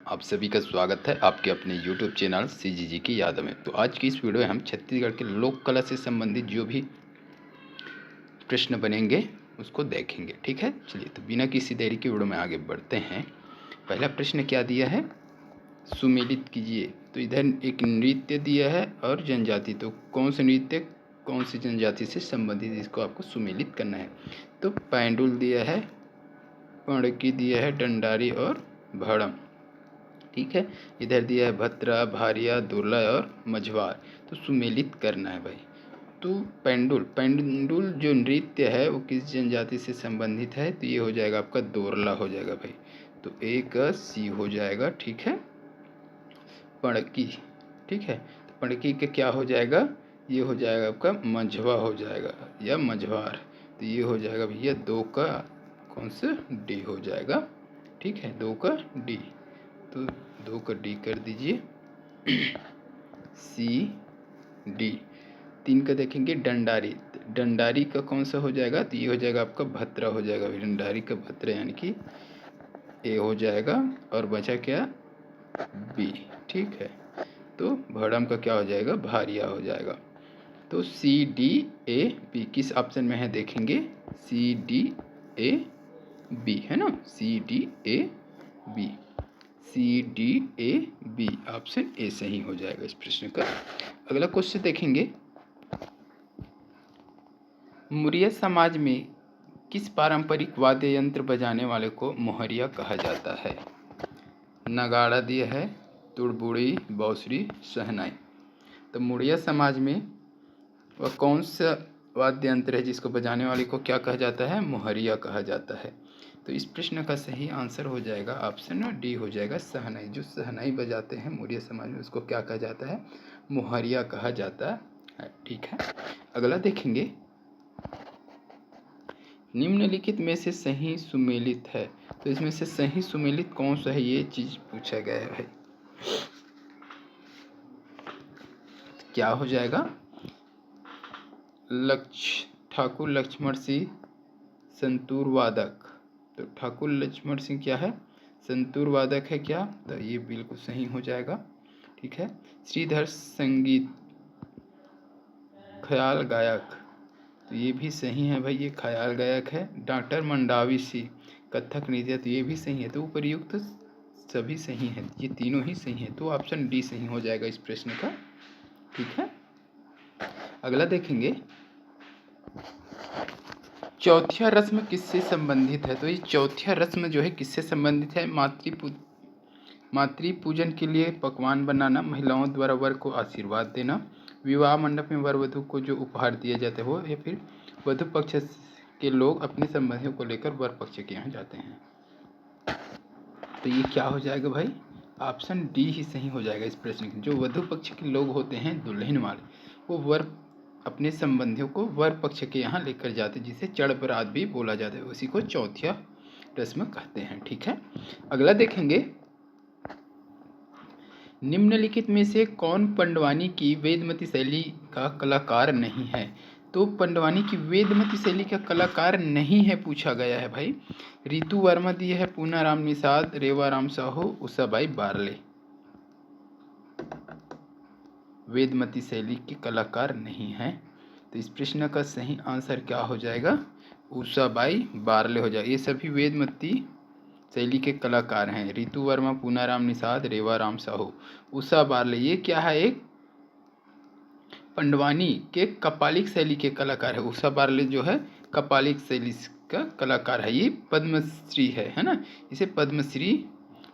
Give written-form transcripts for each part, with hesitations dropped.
आप सभी का स्वागत है आपके अपने YouTube चैनल CGG की याद में। तो आज की इस वीडियो में हम छत्तीसगढ़ के लोक कला से संबंधित जो भी प्रश्न बनेंगे उसको देखेंगे। ठीक है, चलिए तो बिना किसी देरी की वीडियो में आगे बढ़ते हैं। पहला प्रश्न क्या दिया है, सुमेलित कीजिए। तो इधर एक नृत्य दिया है और जनजाति, तो कौन सा नृत्य कौन सी जनजाति से संबंधित, इसको आपको सुमेलित करना है। तो पैंडुल दिया है, पणकी दिया है, डंडारी और भड़म। ठीक है, इधर दिया है भत्रा, भारिया, दुर्ला और मझवार। तो सुमेलित करना है भाई। तो पेंडुल जो नृत्य है वो किस जनजाति से संबंधित है, तो ये हो जाएगा आपका दोरला हो जाएगा भाई। तो एक सी हो जाएगा। ठीक है, पणकी, ठीक है, तो पणकी का क्या हो जाएगा, ये हो जाएगा आपका मझवा हो जाएगा या मझवार। तो ये हो जाएगा भैया दो का कौन सा डी हो जाएगा। ठीक है, दो का डी, तो दो का डी कर दीजिए। C D. तीन का देखेंगे डंडारी, डंडारी का कौन सा हो जाएगा, तो ये हो जाएगा आपका भत्रा हो जाएगा। डंडारी का भत्रा यानी कि ए हो जाएगा और बचा क्या बी। ठीक है, तो भड़म का क्या हो जाएगा, भारिया हो जाएगा। तो सी डी ए बी किस ऑप्शन में है देखेंगे, सी डी ए बी है ना, C D A B, C D A B, option A सही हो जाएगा इस प्रश्न का। अगला क्वेश्चन देखेंगे, मुरिया समाज में किस पारंपरिक वाद्य यंत्र बजाने वाले को मोहरिया कहा जाता है। नगाड़ा दिया है, तुड़बुड़ी, बांसुरी, शहनाई। तो मुरिया समाज में वह कौन सा वाद्य यंत्र है जिसको बजाने वाले को क्या कहा जाता है, मोहरिया कहा जाता है। तो इस प्रश्न का सही आंसर हो जाएगा ऑप्शन डी हो जाएगा शहनाई। जो शहनाई बजाते हैं मुरिया समाज में उसको क्या कहा जाता है, मोहरिया कहा जाता है। ठीक है, अगला देखेंगे, निम्नलिखित में से सही सुमेलित है। तो इसमें से सही सुमेलित कौन सा है, ये चीज पूछा गया है भाई। क्या हो जाएगा, ठाकुर लक्ष्मण सिंह संतूर वादक। तो ठाकुर लक्ष्मण सिंह क्या है, संतूर वादक है क्या, तो ये बिल्कुल सही हो जाएगा। ठीक है, श्रीधर संगीत ख्याल गायक, तो ये भी सही है भाई, ये ख्याल गायक है। डॉक्टर मंडावी सी कथक नृत्य, तो ये भी सही है। तो उपर्युक्त सभी सही है, ये तीनों ही सही है। तो ऑप्शन डी सही हो जाएगा इस प्रश्न का। ठीक है, अगला देखेंगे, चौथिया रस्म किससे संबंधित है। तो ये चौथिया रस्म जो है किससे संबंधित है, मातृ पूजन के लिए पकवान बनाना, महिलाओं द्वारा वर को आशीर्वाद देना, विवाह मंडप में वर वधु को जो उपहार दिए जाते हो, या फिर वधु पक्ष के लोग अपने संबंधियों को लेकर वर पक्ष के यहाँ जाते हैं। तो ये क्या हो जाएगा भाई, ऑप्शन डी ही सही हो जाएगा इस प्रश्न के। जो वधु पक्ष के लोग होते हैं दुल्हन वाले, वो वर अपने संबंधियों को वर पक्ष के यहाँ लेकर जाते, जिसे चढ़ बरात भी बोला जाता है, उसी को चौथिया रस्म कहते हैं। ठीक है, अगला देखेंगे, निम्नलिखित में से कौन पंडवानी की वेदमती शैली का कलाकार नहीं है। तो पंडवानी की वेदमती शैली का कलाकार नहीं है पूछा गया है भाई। रितु वर्मा दी है, पूनाराम निषाद, रेवाराम साहू, उषाबाई बारले। वेदमती शैली के कलाकार नहीं है, तो इस प्रश्न का सही आंसर क्या हो जाएगा, उषाबाई बारले हो जाएगा। ये सभी वेदमती शैली के कलाकार हैं, रितु वर्मा, पूनाराम निषाद, रेवाराम साहू, उषा बारले। ये क्या है, एक पंडवानी के कपालिक शैली के कलाकार है। उषा बारले जो है कपालिक शैली का कलाकार है। ये पद्मश्री है ना, इसे पद्मश्री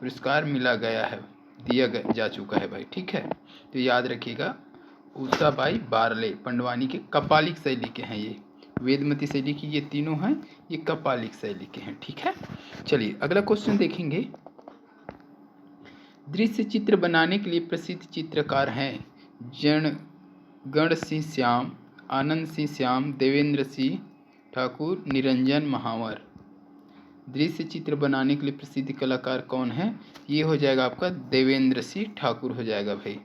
पुरस्कार मिला गया है, दिया जा चुका है भाई। ठीक है, तो याद रखिएगा, उषाबाई बारले पंडवानी के कपालिक शैली के हैं। ये वेदमती शैली की ये तीनों हैं, ये कपालिक शैली के हैं। ठीक है, चलिए अगला क्वेश्चन देखेंगे, दृश्य चित्र बनाने के लिए प्रसिद्ध चित्रकार हैं गण सिंह श्याम, आनंद सिंह श्याम, देवेंद्र सिंह ठाकुर, निरंजन महावर। दृश्य चित्र बनाने के लिए प्रसिद्ध कलाकार कौन है, ये हो जाएगा आपका देवेंद्र सिंह ठाकुर हो जाएगा भाई।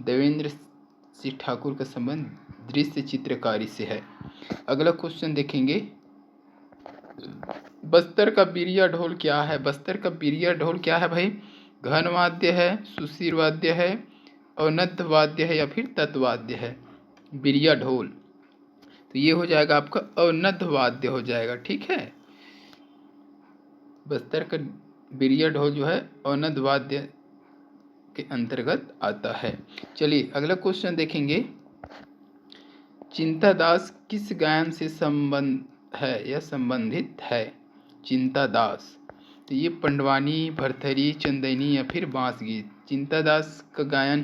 देवेंद्र सिंह ठाकुर का संबंध दृश्य चित्रकारी से है। अगला क्वेश्चन देखेंगे, बस्तर का बिरिया ढोल क्या है? बस्तर का बिरिया ढोल क्या है भाई? घन वाद्य है, सुशीर वाद्य है, अवनद्ध वाद्य है या फिर तत्वाद्य है? बिरिया ढोल, तो ये हो जाएगा आपका अवनद्ध वाद्य हो जाएगा। ठीक है, बस्तर का बिरिया ढोल जो है अवनद्ध वाद्य के अंतर्गत आता है। चलिए अगला क्वेश्चन देखेंगे। चिंता दास किस गायन से संबंध है या संबंधित है? चिंता दास, तो ये पंडवानी, भरथरी, चंदैनी या फिर बांस गीत। चिंता दास का गायन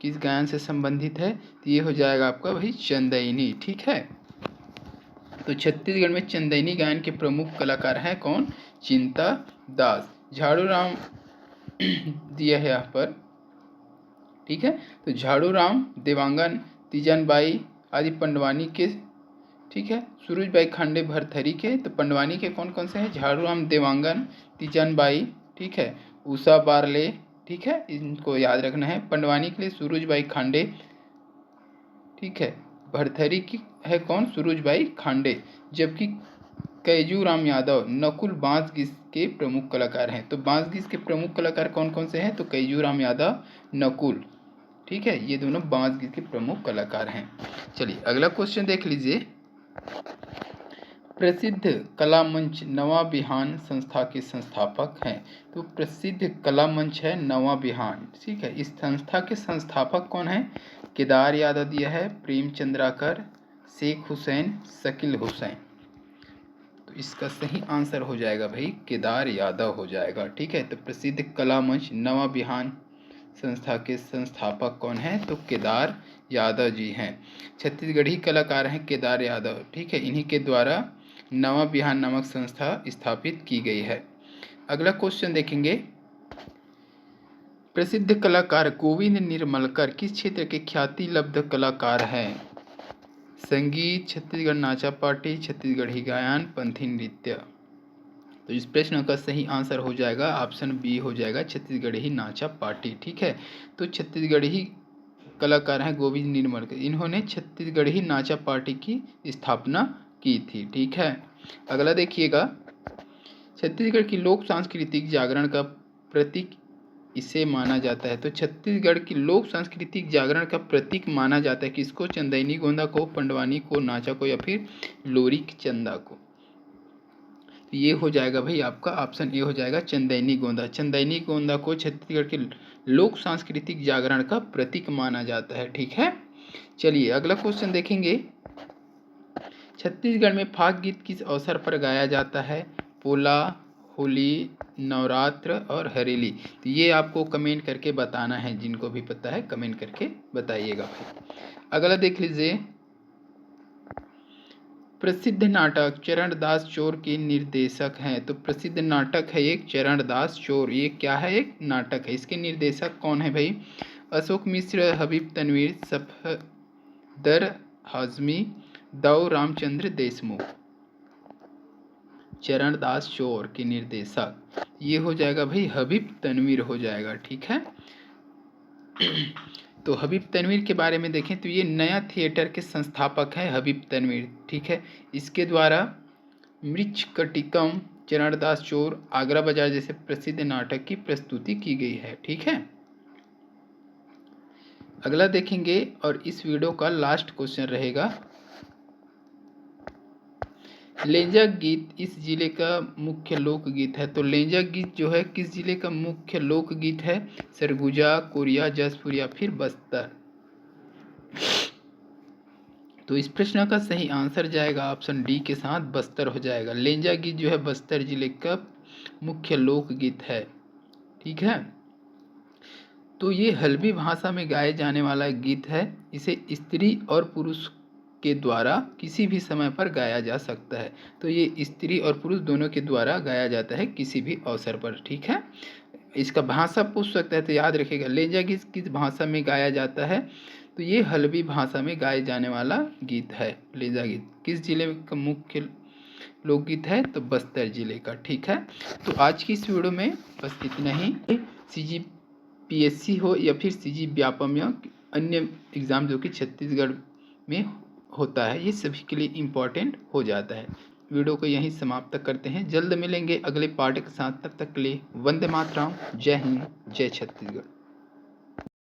किस गायन से संबंधित है? तो ये हो जाएगा आपका भाई चंदैनी। ठीक है, तो छत्तीसगढ़ में चंदैनी गायन के प्रमुख कलाकार हैं कौन? चिंता दास। झाड़ू राम दिया है यहाँ पर। ठीक है, तो झाड़ू राम, देवांगन, तीजन बाई आदि पंडवानी के। ठीक है, सूरज बाई खांडे भरथरी के। तो पंडवानी के कौन कौन से हैं? झाड़ू राम, देवांगन, तीजन बाई, ठीक है, उषा बारले। ठीक है, इनको याद रखना है। पंडवानी के लिए सूरज बाई खांडे। ठीक है, भरथरी की है कौन? सूरज बाई खांडे। जबकि कैजू राम यादव, नकुल बांस गीत के प्रमुख कलाकार हैं। तो बांस गीत के प्रमुख कलाकार कौन कौन से हैं? तो कैजू राम यादव, नकुल। ठीक है, ये दोनों बांस गीत के प्रमुख कलाकार हैं। चलिए अगला क्वेश्चन देख लीजिए। प्रसिद्ध कला मंच नवा बिहान संस्था के संस्थापक हैं। तो प्रसिद्ध कला मंच है नवा बिहान। ठीक है, इस संस्था के संस्थापक कौन है? केदार यादव दिया है, प्रेम चंद्राकर, शेख हुसैन, शकील हुसैन। तो इसका सही आंसर हो जाएगा भाई केदार यादव हो जाएगा। ठीक है, तो प्रसिद्ध कला मंच नवा बिहान संस्था के संस्थापक कौन है? तो केदार यादव जी हैं। छत्तीसगढ़ी कलाकार हैं केदार यादव। ठीक है, इन्हीं के द्वारा नवा बिहान नामक संस्था स्थापित की गई है। अगला क्वेश्चन देखेंगे। प्रसिद्ध कलाकार गोविंद निर्मलकर किस क्षेत्र के ख्याति लब्ध कलाकार हैं? संगीत, छत्तीसगढ़ नाचा पार्टी, छत्तीसगढ़ी गायन, पंथी नृत्य। तो इस प्रश्न का सही आंसर हो जाएगा ऑप्शन बी हो जाएगा, छत्तीसगढ़ी नाचा पार्टी। ठीक है, तो छत्तीसगढ़ी कलाकार हैं गोविंद निर्मलकर। इन्होंने छत्तीसगढ़ी नाचा पार्टी की स्थापना की थी। ठीक है, अगला देखिएगा। छत्तीसगढ़ की लोक सांस्कृतिक जागरण का प्रतीक इसे माना जाता है। तो छत्तीसगढ़ की लोक सांस्कृतिक जागरण का प्रतीक माना जाता है किसको? चंदैनी गोंदा को, पंडवानी को, नाचा को या फिर लोरी चंदा को। ये हो जाएगा भाई आपका ऑप्शन ए हो जाएगा चंदैनी गोंदा। चंदैनी गोंदा को छत्तीसगढ़ के लोक सांस्कृतिक जागरण का प्रतीक माना जाता है। ठीक है, चलिए अगला क्वेश्चन देखेंगे। छत्तीसगढ़ में फाग गीत किस अवसर पर गाया जाता है? पोला, होली, नवरात्र और हरेली। तो ये आपको कमेंट करके बताना है, जिनको भी पता है कमेंट करके बताइएगा भाई। अगला देख लीजिए। प्रसिद्ध नाटक चरणदास चोर के निर्देशक हैं। तो प्रसिद्ध नाटक है एक चरणदास चोर। ये क्या है? एक नाटक है। इसके निर्देशक कौन है भाई? अशोक मिश्र, हबीब तनवीर, सफदर हाजमी, दाऊ रामचंद्र देशमुख। चरणदास चोर के निर्देशक ये हो जाएगा भाई हबीब तनवीर हो जाएगा। ठीक है, तो हबीब तनवीर के बारे में देखें तो ये नया थिएटर के संस्थापक हैं हबीब तनवीर। ठीक है, इसके द्वारा मृच्छकटिकम, चरणदास चोर, आगरा बाजार जैसे प्रसिद्ध नाटक की प्रस्तुति की गई है। ठीक है, अगला देखेंगे और इस वीडियो का लास्ट क्वेश्चन रहेगा। लेंजा गीत इस जिले का मुख्य लोकगीत है। तो लेंजा गीत जो है किस जिले का मुख्य लोकगीत है? सरगुजा, कोरिया, जसपुर या फिर बस्तर। तो इस प्रश्न का सही आंसर जाएगा ऑप्शन डी के साथ बस्तर हो जाएगा। लेंजा गीत जो है बस्तर जिले का मुख्य लोकगीत है। ठीक है, तो ये हल्बी भाषा में गाए जाने वाला गीत है। इसे स्त्री और पुरुष के द्वारा किसी भी समय पर गाया जा सकता है। तो ये स्त्री और पुरुष दोनों के द्वारा गाया जाता है किसी भी अवसर पर। ठीक है, इसका भाषा पूछ सकता है तो याद रखिएगा लेंजा गीत किस भाषा में गाया जाता है? तो ये हल्बी भाषा में गाए जाने वाला गीत है। लेंजा गीत किस जिले का मुख्य लोकगीत है? तो बस्तर जिले का। ठीक है, तो आज की इस वीडियो में बस इतना ही। CGPSC हो या फिर CG व्यापम या अन्य एग्ज़ाम जो कि छत्तीसगढ़ में होता है, ये सभी के लिए इम्पॉर्टेंट हो जाता है। वीडियो को यहीं समाप्त करते हैं। जल्द मिलेंगे अगले पार्ट के साथ, तब तक के लिए वंदे मातरम, जय हिंद, जय छत्तीसगढ़।